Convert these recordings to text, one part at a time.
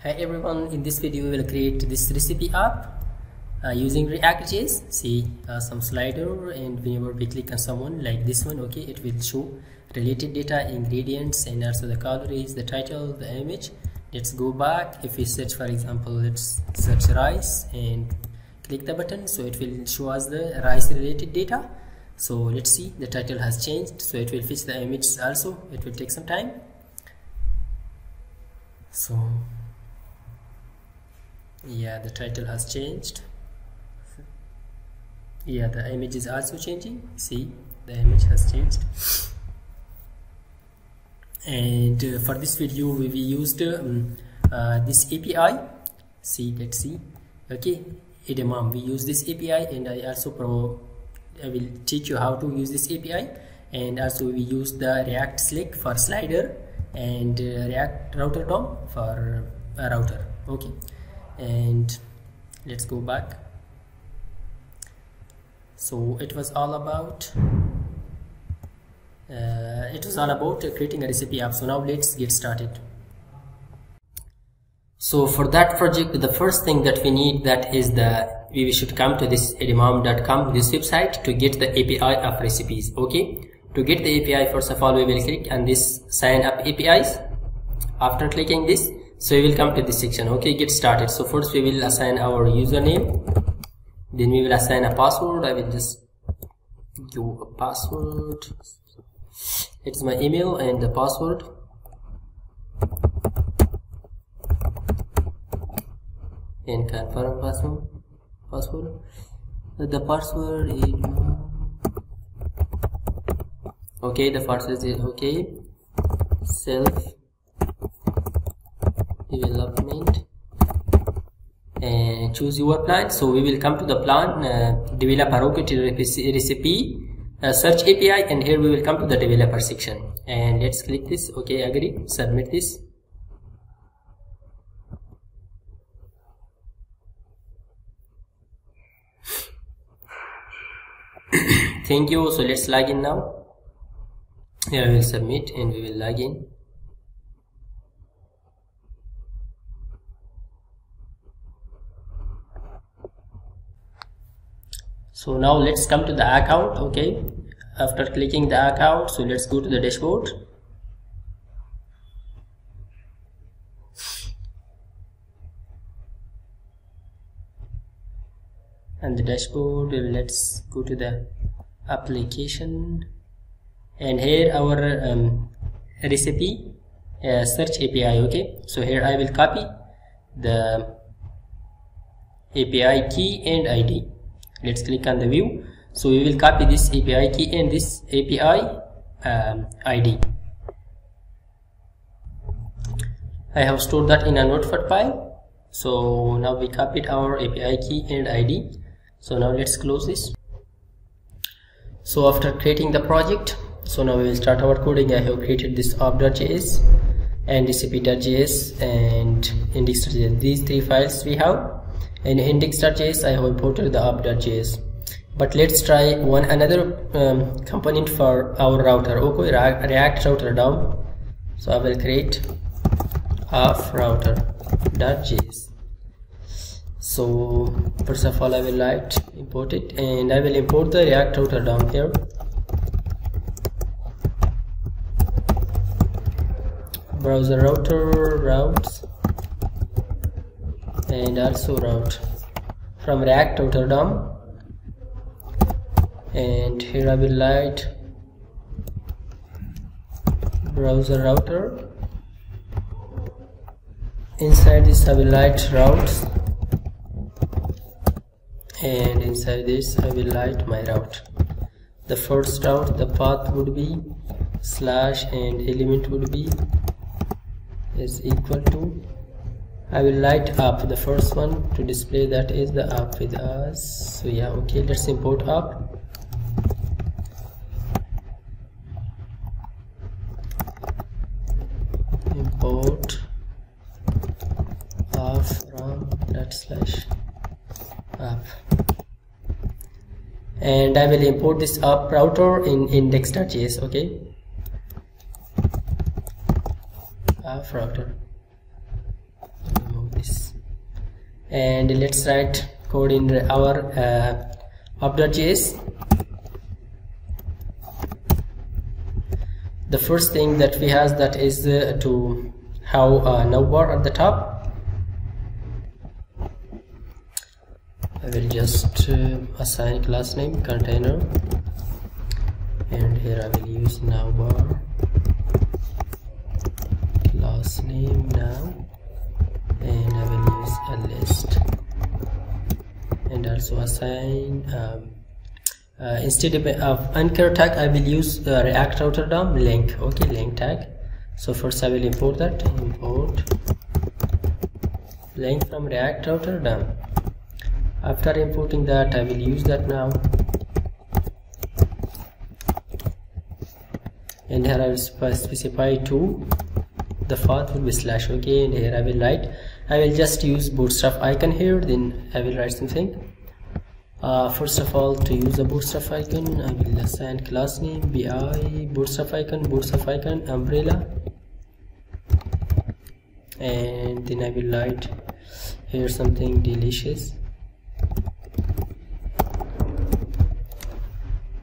Hi everyone, in this video we will create this recipe app using ReactJS. See some slider, and whenever we click on someone like this one, okay, it will show related data, ingredients, and also the calories, the title, the image. Let's go back. If we search, for example, let's search rice and click the button, so it will show us the rice related data. So let's see, the title has changed, so it will fetch the image also. It will take some time. So yeah, the title has changed. Yeah, the image is also changing. See, the image has changed. And for this video we used this API. See, let's see. Okay, edamame, we use this API, and I will teach you how to use this API. And also we use the React Slick for slider and React Router DOM for a router. Okay, and let's go back. So it was all about creating a recipe app. So now let's get started. So for that project, the first thing that we need, that is we should come to this edamame.com, this website, to get the API of recipes. Okay, to get the API, first of all we will click on this sign up APIs. After clicking this, so we will come to this section. Okay, get started. So first we will assign our username, then we will assign a password. I will just give a password. It's my email and the password. And confirm password. The password is okay. The password is okay. Self development, and choose your plan. So we will come to the plan, developer recipe, search API, and here we will come to the developer section, and let's click this. Okay, agree, submit this. Thank you. So let's log in now. Here we will submit and we will log in. So now let's come to the account. Okay, after clicking the account, so let's go to the dashboard. And the dashboard, let's go to the application, and here our recipe search API. Okay, so here I will copy the API key and ID. Let's click on the view. So we will copy this API key and this API ID. I have stored that in a notepad file. So now we copied our API key and ID. So now let's close this. So after creating the project, so now we will start our coding. I have created this app.js and recipe.js and index.js. These three files we have. In index.js I have imported the app.js, but let's try another component for our router. Okay, React Router DOM. So I will create app router.js. So first of all I will import it, and I will import the React Router DOM here. Browser router, routes, and also route from React Router DOM. And here I will write browser router. Inside this I will write routes, and inside this I will write my route. The first route, the path would be slash, and element would be is equal to, I will write up, the first one to display that is the app with us. So yeah, okay, let's import app. Import app from /app, and I will import this app router in index.js. Okay, app router. and let's write code in our app.js. The first thing that we have that is to have a navbar at the top. I will just assign class name container, and here I will use navbar class name now, and I will use a list, and also assign instead of anchor tag I will use React Router DOM link. Okay, link tag. So first I will import that, import link from React Router DOM. After importing that, I will use that now, and here I will specify to the path will be slash. Okay, and here I will write, I will just use bootstrap icon here, then I will write something. First of all, to use a bootstrap icon, I will assign class name bi bootstrap icon umbrella, and then I will write here something delicious,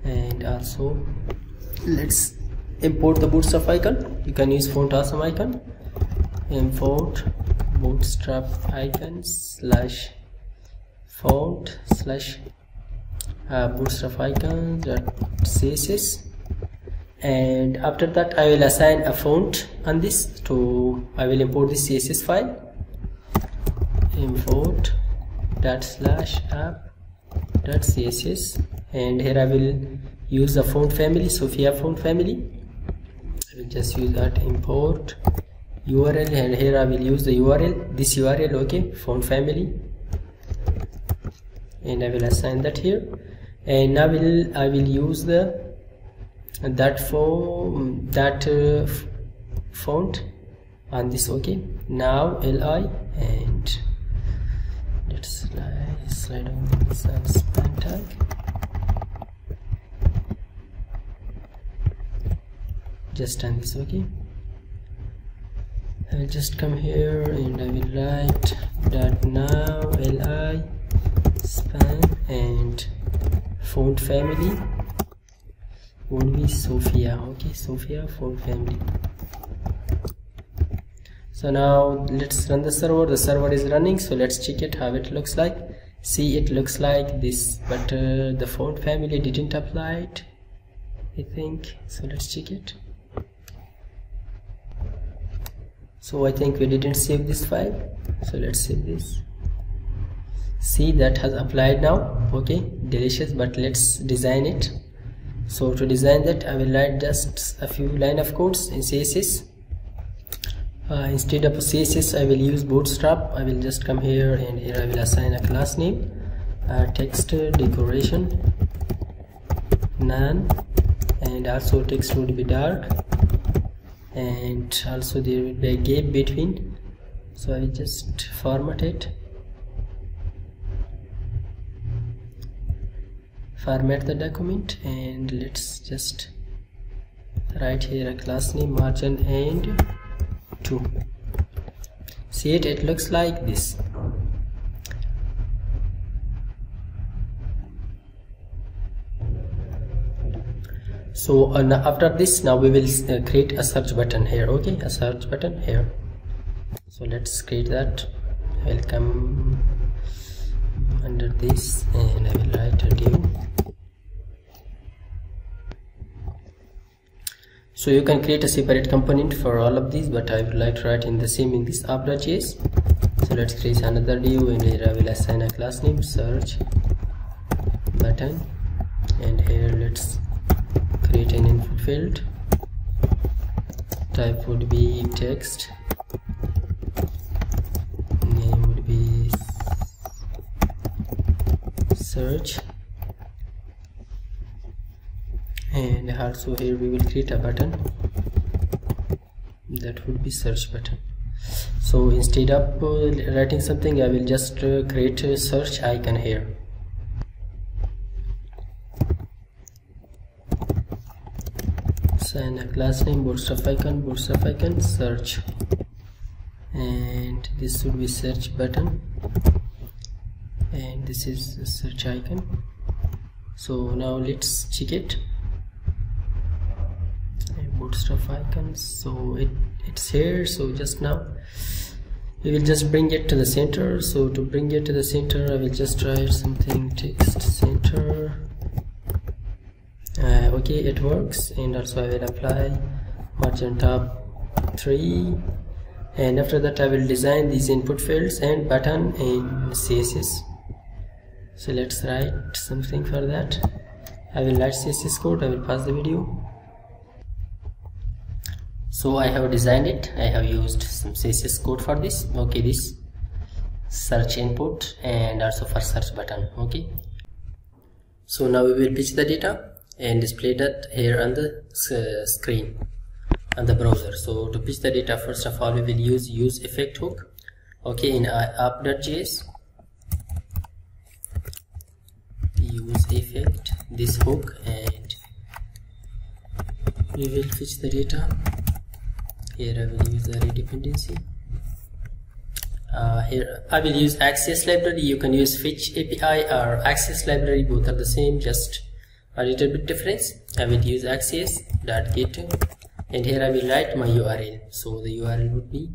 and also let's import the bootstrap icon. You can use font awesome icon, import bootstrap icon slash font slash bootstrap icon .css, and after that I will assign a font on this. To I will import this CSS file, import .app.css, and here I will use the font family, Sophia font family. I will just use that, import URL, and here I will use the URL, this URL. Okay, font family, and I will assign that here, and now I will use font on this. Okay, now li, and let's slide on this span tag. Just on this. Okay, I will just come here and I will write that now li span, and font family would be Sophia. Okay, Sophia font family. So now let's run the server. The server is running, so let's check it how it looks like. See, it looks like this, but the font family didn't apply it, I think. So let's check it. So I think we didn't save this file, so let's save this. See, that has applied now. Okay, delicious, but let's design it. So to design that, I will write just a few line of codes in CSS. Instead of CSS, I will use bootstrap. I will just come here, and here I will assign a class name, text decoration none, and also text would be dark, and also there will be a gap between, so I will just format it, format the document, and let's just write here a class name margin and 2. See it, it looks like this. So after this, now we will create a search button here. Okay, a search button here. So let's create that. I will come under this, and I will write a div. So you can create a separate component for all of these, but I would like to write in the same in this app.js. So let's create another div, and here I will assign a class name search button, and here let's create an input field. Type would be text, name would be search, and also here we will create a button that would be search button. So instead of writing something, I will just create a search icon here. Assign a class name bootstrap icon search, and this should be search button, and this is the search icon. So now let's check it. And bootstrap icons, so it's here. So just now we will just bring it to the center. So to bring it to the center, I will just write something text center. Okay, it works. And also I will apply margin top 3, and after that I will design these input fields and button in CSS. So let's write something for that. I will write CSS code. I will pause the video. So I have designed it. I have used some CSS code for this. Okay, this search input and also for search button. Okay, so now we will pitch the data and display that here on the screen on the browser. So to pitch the data, first of all we will use effect hook. Okay, in app.js, use effect this hook, and we will fetch the data. Here I will use the array dependency. Here I will use access library. You can use fetch API or access library, both are the same, just a little bit difference. I will use access.get, and here I will write my URL. So the URL would be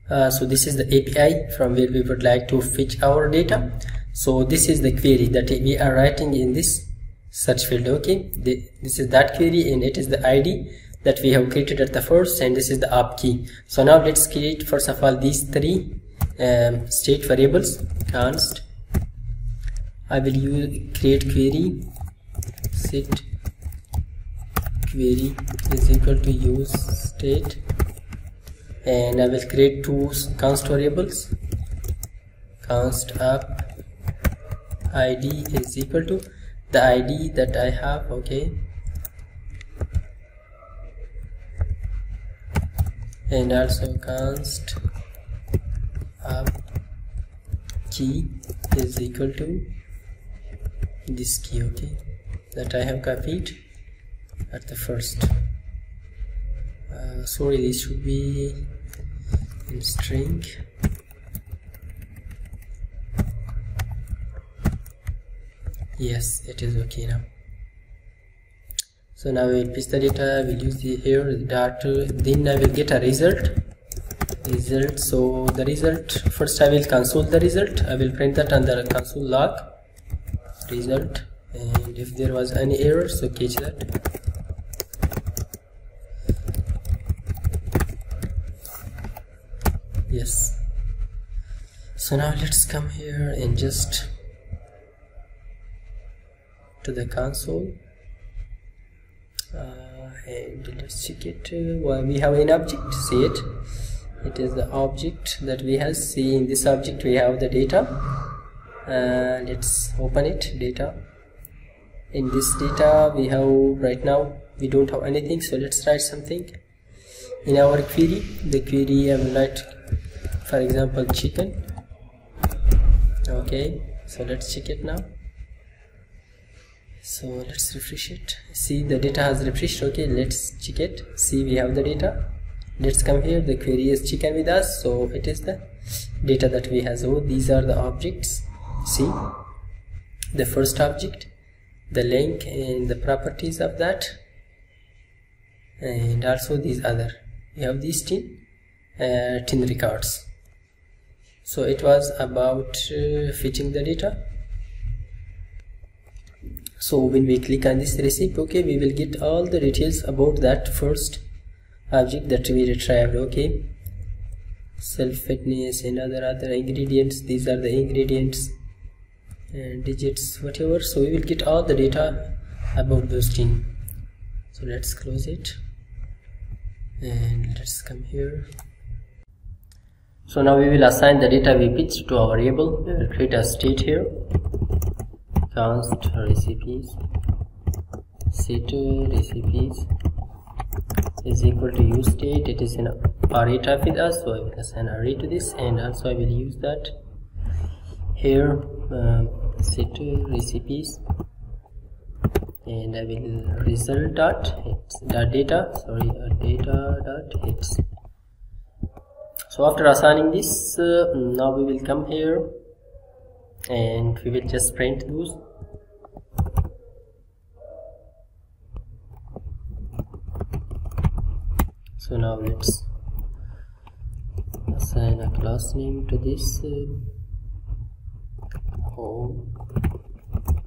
so this is the API from where we would like to fetch our data. So this is the query that we are writing in this search field. Okay, this is that query, and it is the ID that we have created at the first, and this is the app key. So now let's create first of all these 3 state variables. Const, I will create query set query is equal to use state, and I will create 2 const variables. Const app ID is equal to the ID that I have. Okay, and also const app key is equal to this key. Okay, that I have copied at the first. Sorry, this should be in string. Yes, it is okay now. So now we will paste the data. I will use the here dot, then I will get a result. So the result, first I will console the result. I will print that on the console log result, and if there was any error, so catch that. Yes. So now let's come here and just to the console, and let's check it. We have an object. See it. It is the object that we have. See, in this object we have the data. Let's open it. Data. In this data we have, right now we don't have anything, so let's write something in our query. The query I will write, for example, chicken. Okay, so let's check it now. So let's refresh it. See, the data has refreshed. Okay, let's check it. See, we have the data. Let's come here. The query is chicken with us, so it is the data that we have. So these are the objects. See, the first object, the link and the properties of that, and also these other. We have these 10 records. So it was about fetching the data. So when we click on this recipe, okay, we will get all the details about that first object that we retrieved. Okay, self fitness and other ingredients. These are the ingredients and digits, whatever. So we will get all the data about those 10. So let's close it and let's come here. So now we will assign the data we pitched to our variable. We will create a state here. Const recipes set recipes is equal to use state. It is an array type with us, so I will assign array to this, and also I will use that here set recipes, and I will result dot hits dot data. Sorry, data dot hits. So after assigning this, now we will come here and we will just print those. So now let's assign a class name to this home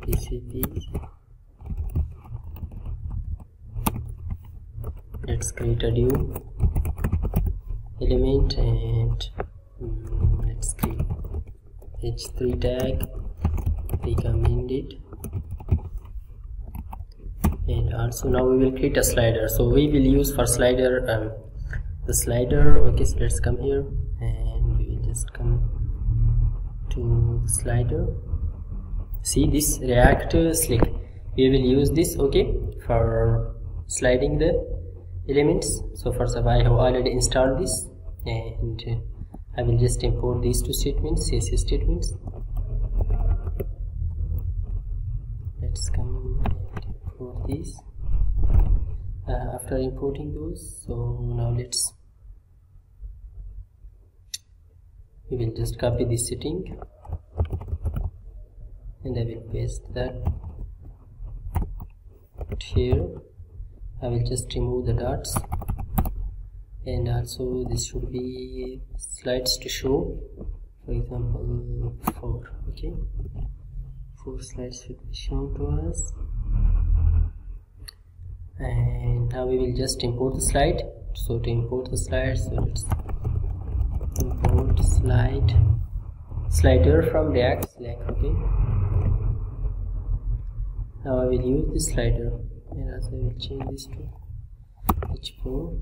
recipes. Let's create a new element and let's create h3 tag, recommended, and also now we will create a slider. So we will use for slider the slider. Okay, so let's come here and we will just come to the slider. See this React slick, we will use this, okay, for sliding the elements. So first of all, I have already installed this and I will just import these two statements, CSS statements. Let's come and import these. After importing those, so now we will just copy this setting and I will paste that here. I will just remove the dots, and also this should be slides to show, for example 4. Okay, 4 slides should be shown to us. And now we will just import the slide. So to import the slide, so let's import slider from React Slack. Okay, now I will use this slider, and also I will change this to h4.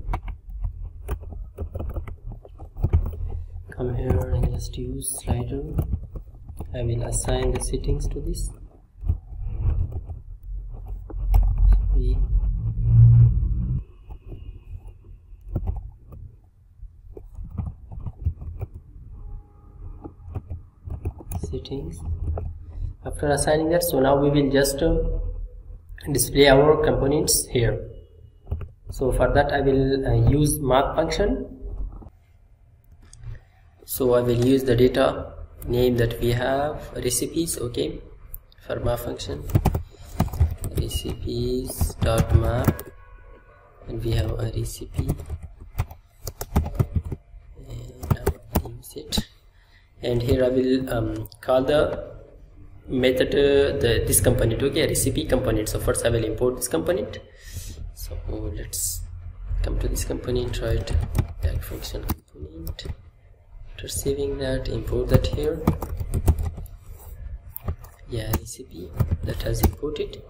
Come here and just use slider. I will assign the settings to this. Settings. After assigning that, so now we will just display our components here. So for that I will use math function. So I will use the data name that we have, recipes. Okay, for math function, recipes.map, and we have a recipe, and I will use it. And here I will call the method this component, okay, recipe component. So first I will import this component. So let's come to this component, right, tag function component. After saving that, import that here. Yeah, recipe that has imported.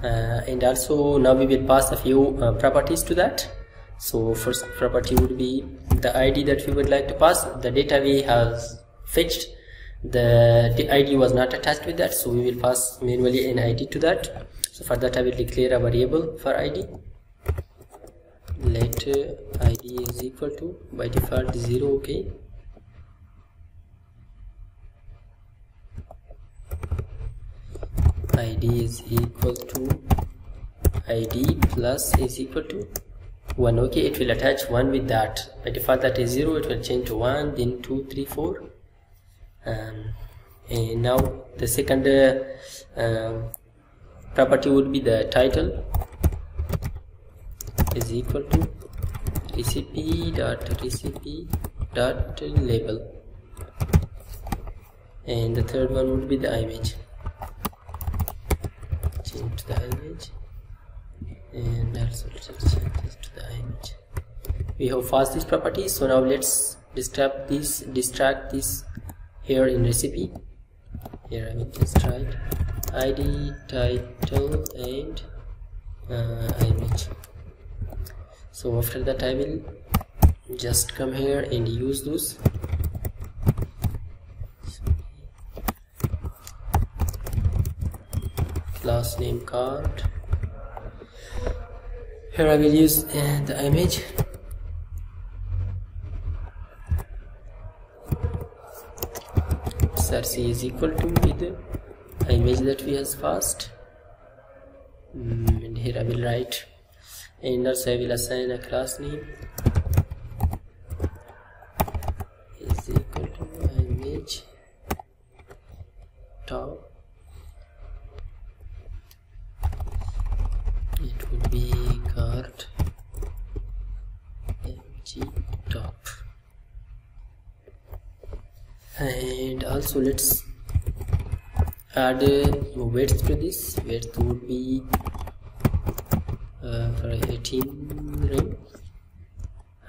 And also now we will pass a few properties to that. So first property would be the ID that we would like to pass. The data we have fetched, the ID was not attached with that, so we will pass manually an ID to that. So for that I will declare a variable for ID. Let ID is equal to, by default, 0. Okay, ID is equal to ID plus is equal to 1. Okay, it will attach 1 with that. By default that is 0, it will change to 1, then 2, 3, 4. And now the second property would be the title is equal to recipe.recipe.label, and the third one would be the image. Change the image, and also let's change this to the image. We have passed these properties, so now let's distract this here in recipe. Here I will just write ID, title, and image. So after that I will just come here and use those. Class name card. Here I will use the image. Src is equal to with the image that we have passed. And here I will write, and also I will assign a class name pg top. And also let's add width to this. Width would be for 18 ring.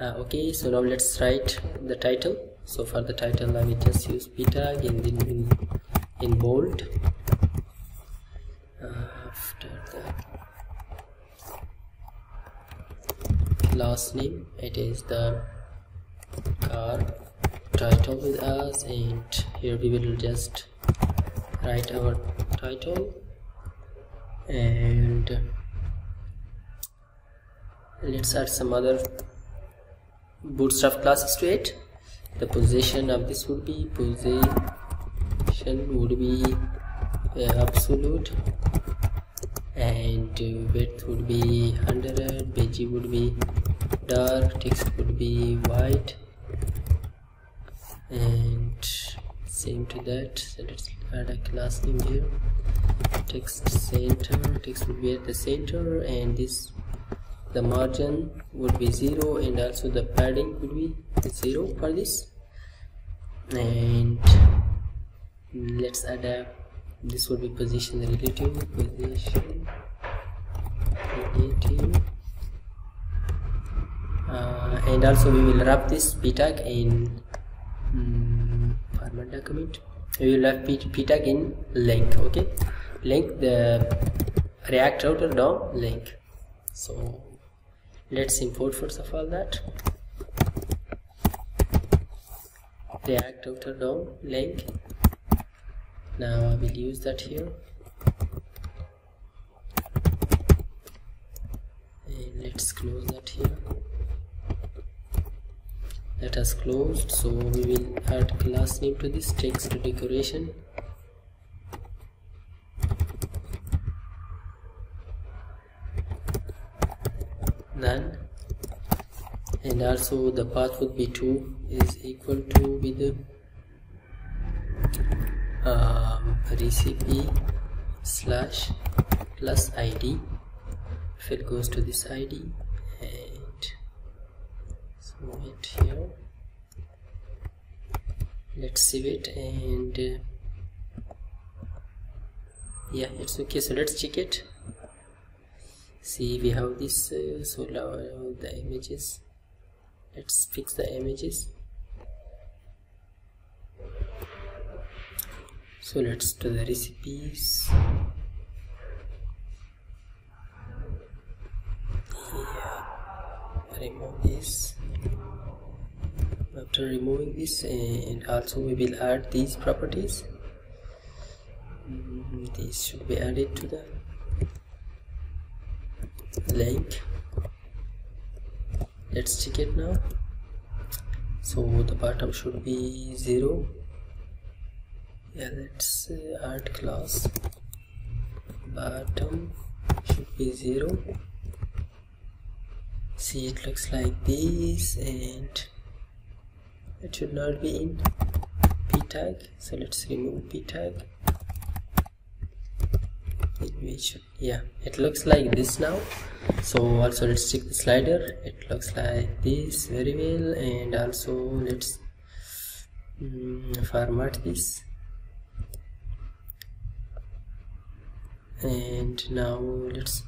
Okay, so now let's write the title. So for the title I will just use p tag and then in bold. After that, class name, it is the car title with us, and here we will just write our title, and let's add some other bootstrap classes to it. The position of this would be absolute, and width would be 100, page would be dark, text would be white, and same to that. So let's add a class name here, text center, text would be at the center, and this, the margin would be 0, and also the padding would be 0 for this. And let's add a, this would be position relative, and also we will wrap this p tag in format document. We will have p tag in link. Okay, link, the React router DOM link. So let's import first of all that React router DOM link. Now I will use that here, and let's close that here. That has closed. So we will add class name to this, text decoration, none, and also the path would be 2 is equal to with the recipe slash plus id. If it goes to this id, and so it here, let's save it, and yeah, it's okay. So let's check it. See, we have this. So now the images, let's fix the images. So let's do the recipes. Yeah, remove this. After removing this, and also we will add these properties. These should be added to the link. Let's check it now. So the bottom should be 0. Yeah, let's add class bottom should be 0. See, it looks like this, and it should not be in p tag. So let's remove p tag. We should, yeah, it looks like this now. So also let's check the slider. It looks like this very well, and also let's format this. And now let's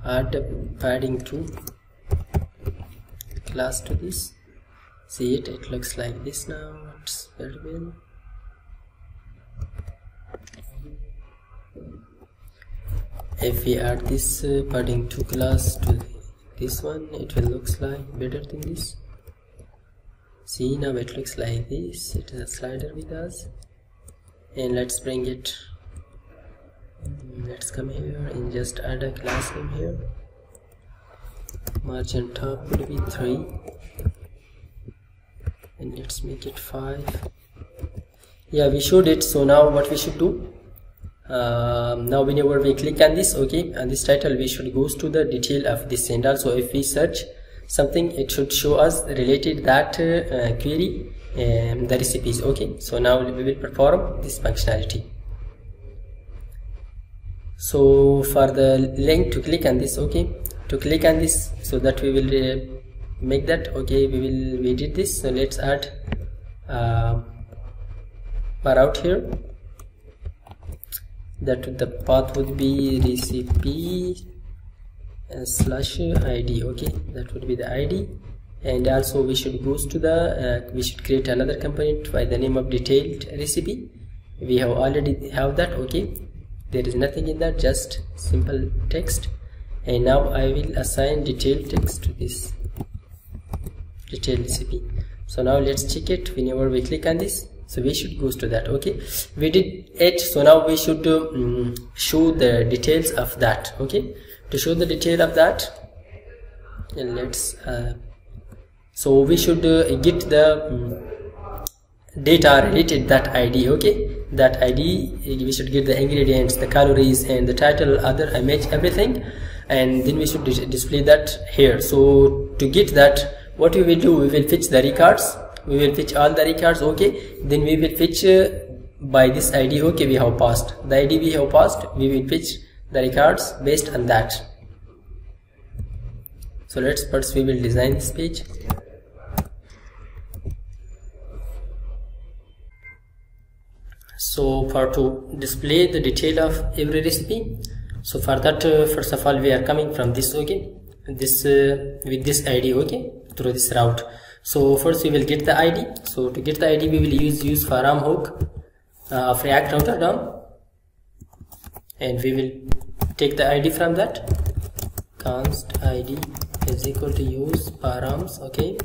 add a padding 2 class to this. See it, it looks like this now. It's very well. If we add this padding 2 class to this one, it will looks like better than this. See, now it looks like this. It is a slider with us, and let's bring it. Let's come here and just add a class name here. Margin top will be 3, and let's make it 5. Yeah, we showed it. So now what we should do, now whenever we click on this, okay, on this title, we should go to the detail of this, and also if we search something, it should show us related that query and the recipes. Okay, so now we will perform this functionality. So for the link to click on this, okay, to click on this, so that we will make that. Okay, we did this. So let's add route here. That the path would be recipe /id. okay, that would be the id. And also we should go to the we should create another component by the name of detailed recipe. We have already have that. Okay, there is nothing in that, just simple text. And now I will assign detailed text to this detailed recipe. So now let's check it. Whenever we click on this, so we should go to that. Okay, we did it. So now we should show the details of that. Okay, to show the detail of that, and let's so we should get the data related that id. Okay, that id, we should get the ingredients, the calories, and the title, other image, everything, and then we should display that here. So to get that, what we will do, we will fetch the records. We will fetch all the records. Okay, then we will fetch by this id. Okay, we have passed the id, we have passed, we will fetch the records based on that. So let's first we will design this page. So for to display the detail of every recipe, so for that first of all we are coming from this. Okay, this with this id. Okay, through this route. So first we will get the id. So to get the id, we will use param hook of React router down, and we will take the id from that. Const id is equal to use params. Okay,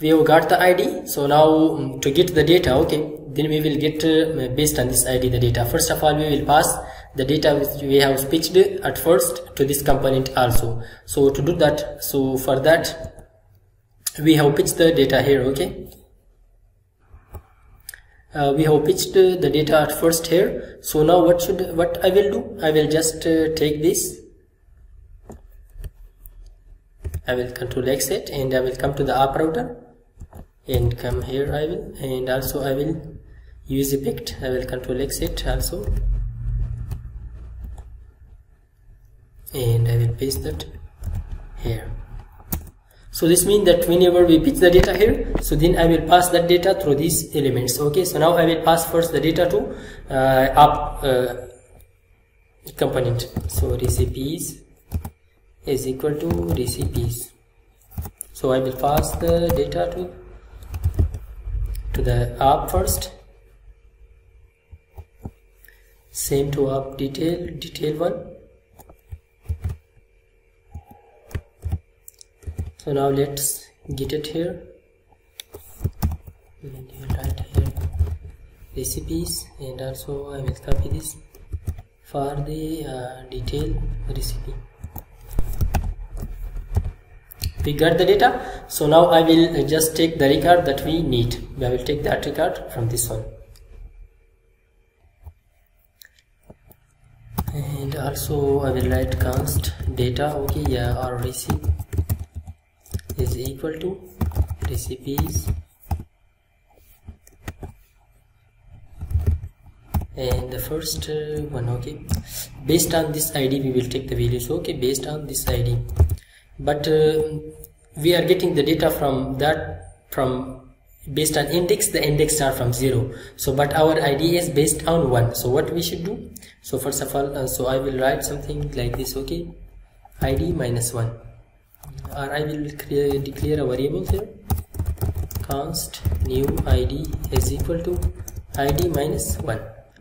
we have got the id. So now to get the data, okay, then we will get based on this id the data. First of all, we will pass the data which we have fetched at first to this component also. So to do that, so for that we have pitched the data here. Okay, we have pitched the data at first here. So now what I will do, I will just take this, I will control X it, and I will come to the app router and come here. I will, and also I will use effect. I will control X it also, and I will paste that here. So this means that whenever we pitch the data here, so then I will pass that data through these elements. Okay, so now I will pass first the data to app component. So recipes is equal to recipes. So I will pass the data to the app first. Same to app detail one. So now let's get it here, and you will write here recipes, and also I will copy this for the detail recipe. We got the data. So now I will just take the record that we need. I will take that record from this one, and also I will write const data. Okay, yeah, or recipe is equal to recipes, and the first one. Okay, based on this id we will take the values. Okay, based on this id, but we are getting the data from that, from based on index. The index start from 0. So but our id is based on 1. So what we should do, so first of all, so I will write something like this. Okay, id minus 1, or I will declare a variable here, const new id is equal to id minus 1.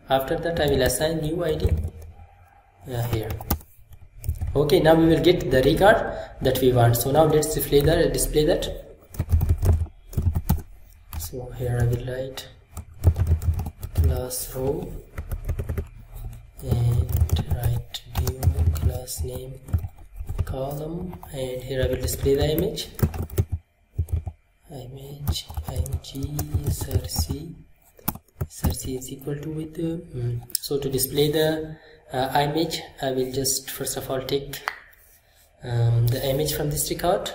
After that I will assign new id here. Okay, now we will get the record that we want. So now let's display that. So here I will write class row and write new class name column, and here I will display the image img src is equal to with so to display the image, I will just first of all take the image from this record.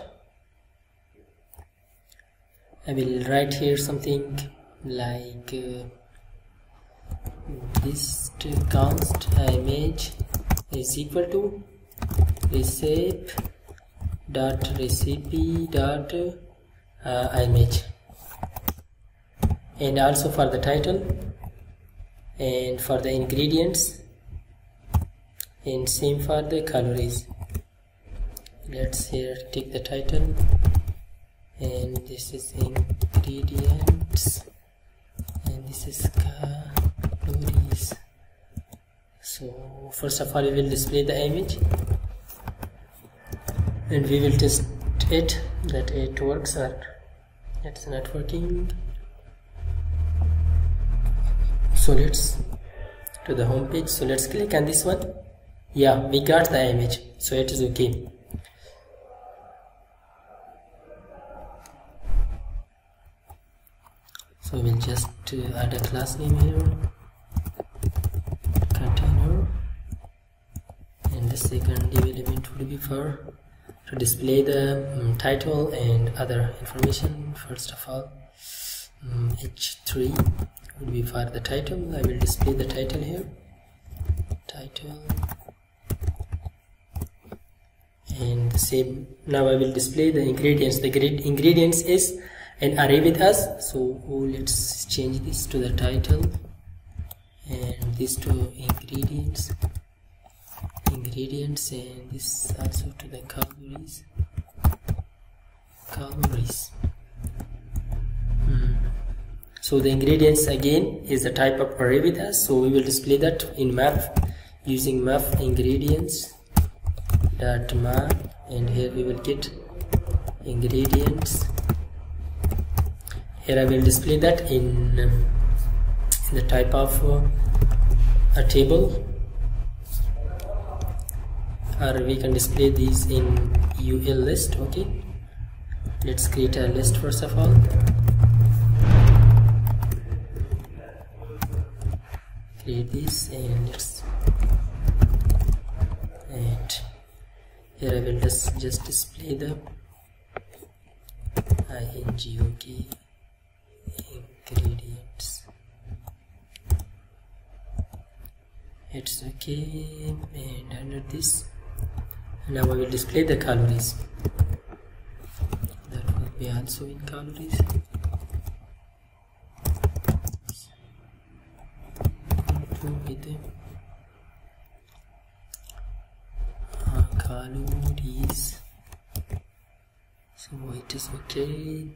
I will write here something like this const image is equal to recipe dot recipe dot image, and also for the title and for the ingredients, and same for the calories. Let's here take the title, and this is ingredients, and this is calories. So first of all we will display the image, and we will test it that it works or it's not working. So let's to the home page. So let's click on this one. Yeah, we got the image, so it is okay. So we'll just add a class name here, container, and the second div element would be for to display the title and other information. First of all, h3 would be for the title. I will display the title here, title, and the same. Now I will display the ingredients. The ingredients is an array with us, so let's change this to the title and this to ingredients, and this also to the calories. So the ingredients again is a type of array with us, so we will display that in map using map ingredients dot map, and here we will get ingredients. Here I will display that in the type of a table, or we can display these in UL list. Okay, let's create a list first of all. Create this, and here I will just display the ingredients. It's okay, and under this now I will display the calories. That will be also in calories. With calories, so it is okay.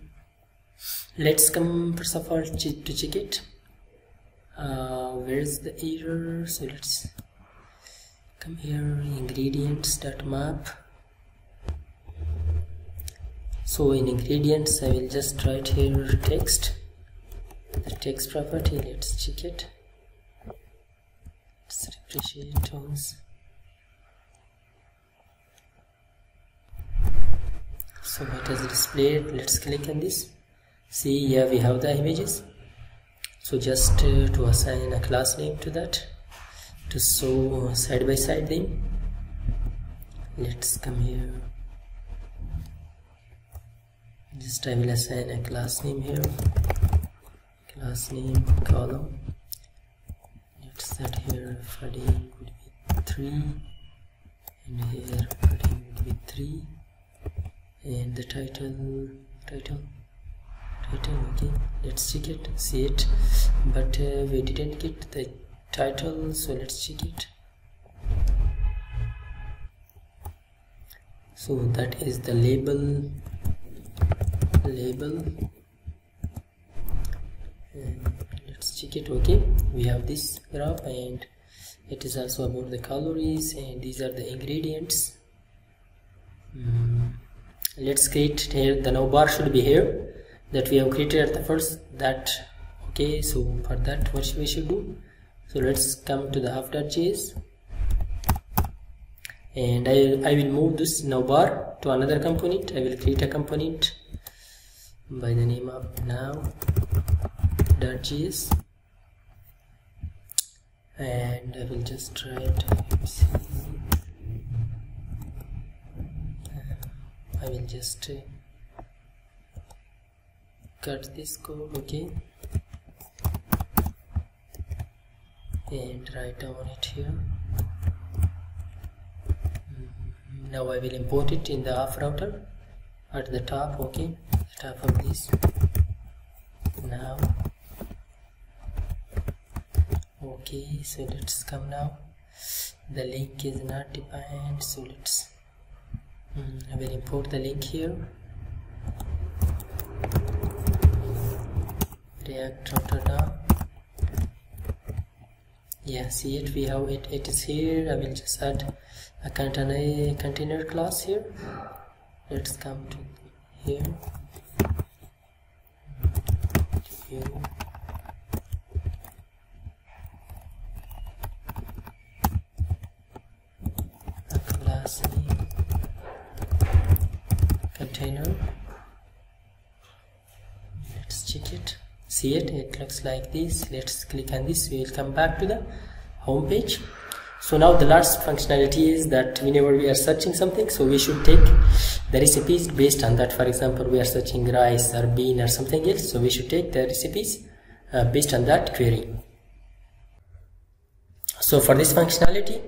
Let's come first of all to check it. Where's the error? So let's come here, ingredients.map. So in ingredients I will just write here text, the text property. Let's check it. Let's refresh it once. So what is displayed? Let's click on this. See, here we have the images. So just to assign a class name to that, to show side by side them, let's come here. Just I will assign a class name here, class name column. Let's set here heading would be 3, and here heading would be 3, and the title. Okay, let's check it, see it, but we didn't get the title, so let's check it. So that is the label, and let's check it. Okay, we have this graph, and it is also about the calories, and these are the ingredients. Let's create here the navbar should be here, that we have created at the first. That okay, so for that what we should do, so let's come to the app.js, and I will move this navbar to another component. I will create a component by the name of now.js, and I will just write I will just cut this code, okay, and write down it here. Now I will import it in the app router at the top. Okay, the top of this. Now okay, so let's come now. The link is not defined, so let's I will import the link here. React router now. Yeah, see it, we have it, it is here. I will just add a container class here. Let's come to here. A class name container. Let's check it. See it, it looks like this. Let's click on this. We will come back to the home page. So now the last functionality is that whenever we are searching something, so we should take the recipes based on that. For example, we are searching rice or bean or something else, so we should take the recipes based on that query. So for this functionality,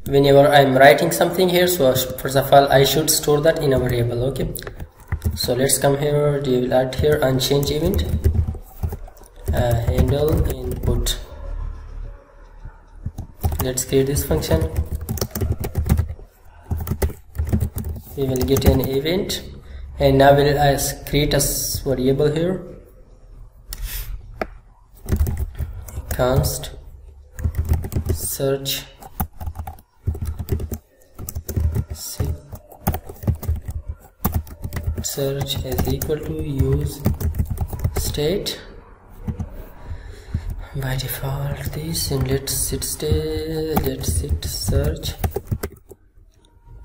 whenever I am writing something here, so first of all I should store that in a variable. Okay, so let's come here. We will add here unchanged event. Handle input. Let's create this function. We will get an event, and now we'll create a variable here. Const search is equal to use state. By default this, and let's set search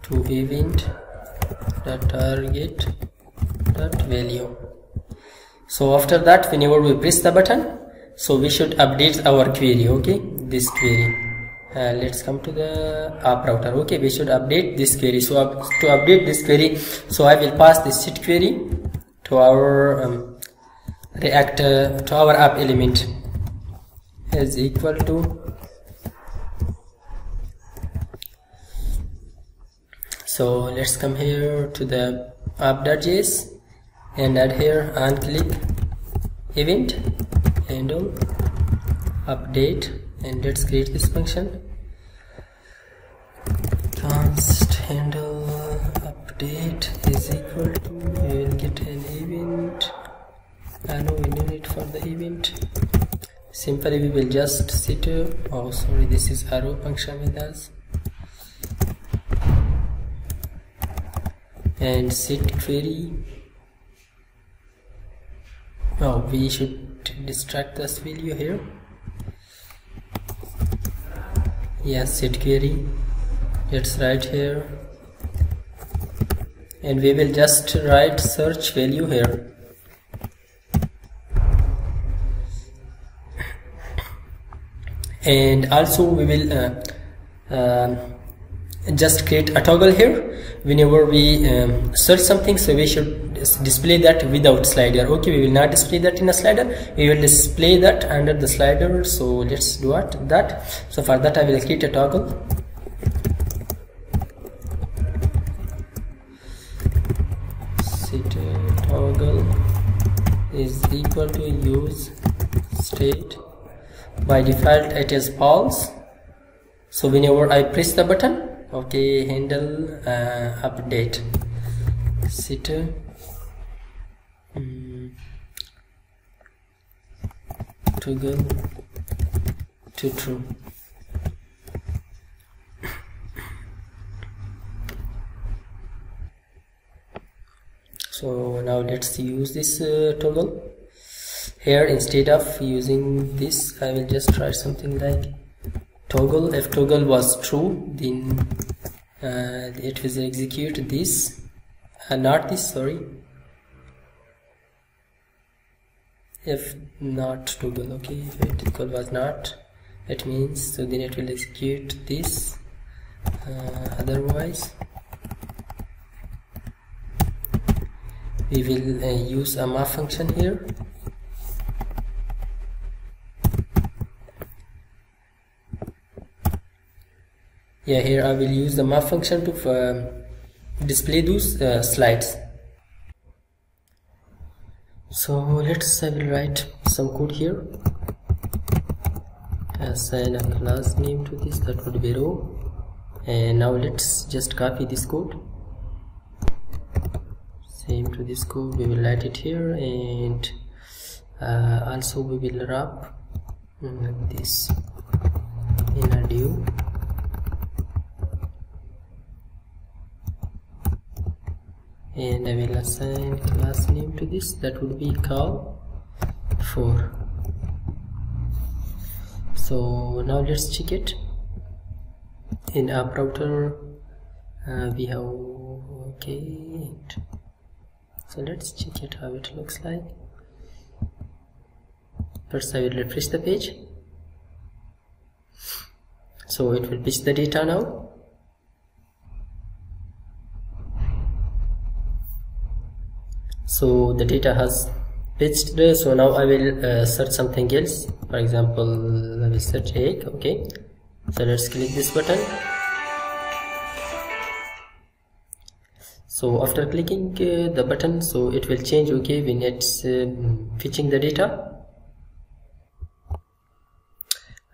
to event target value. So after that, whenever we press the button, so we should update our query. Okay, this query. Let's come to the app router. Okay, we should update this query. So to update this query, so I will pass this set query to our React to our app element is equal to. So let's come here to the app.js and add here on click event handle update, and let's create this function. Const handle update is equal to, we will get an event. No, we need it for the event. Simply we will just set oh sorry, this is arrow function with us, and set query. Oh, we should distract this value here. Yes, set query. Let's write here, and we will just write search value here. And also we will just create a toggle here. Whenever we search something, so we should display that without slider. Okay, we will not display that in a slider, we will display that under the slider. So let's do that. So for that I will create a toggle. Set toggle is equal to use state. By default it is false, so whenever I press the button, okay, handle update set toggle to true. So now let's use this toggle. Here, instead of using this, I will just write something like toggle. If toggle was true, then it will execute this, not this, sorry. If not toggle, okay, if toggle was not, it means, so then it will execute this. Otherwise we will use a map function here. Yeah, here I will use the map function to display those slides. So I will write some code here. Assign a class name to this, that would be row. And now let's just copy this code, same to this code, we will write it here, and also we will wrap this in a div, and I will assign class name to this, that would be call for. So now let's check it. In app router we have okay, so let's check it how it looks like. First I will refresh the page, so it will pitch the data now. So the data has pitched there. So now I will search something else. For example, I will search egg. Okay, so let's click this button. So after clicking the button, so it will change, okay, when it's fetching the data.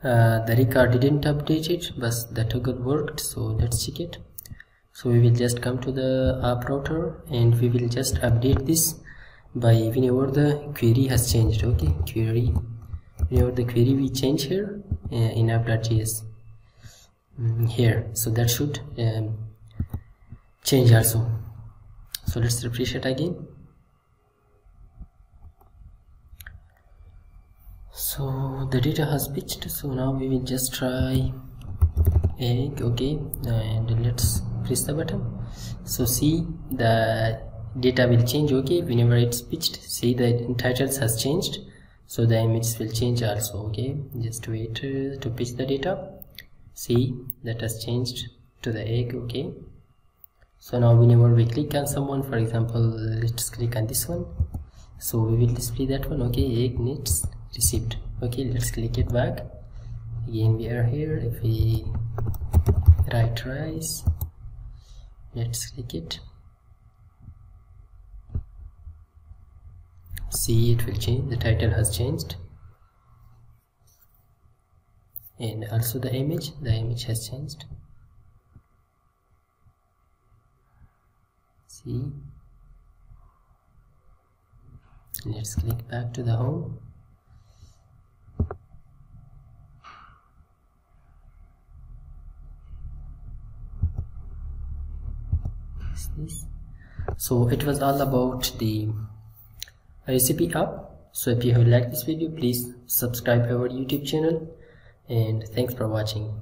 The record didn't update it, but the toggle worked, so let's check it. So we will just come to the app router and we will just update this by whenever the query has changed. Okay, query, whenever the query we change here in app.js here, so that should change also. So let's refresh it again. So the data has pitched, so now we will just try egg. Okay, and let's press the button. So see, the data will change, okay, whenever it's pitched. See, the titles has changed, so the images will change also. Okay, just wait to pitch the data. See, that has changed to the egg. Okay, so now whenever we click on someone, for example, let's click on this one, so we will display that one. Okay, egg needs received. Okay, let's click it back again. We are here. If we write rice, let's click it. See, it will change, the title has changed, and also the image has changed. See, let's click back to the home. This. So it was all about the recipe app. So if you have liked this video, please subscribe our YouTube channel, and thanks for watching.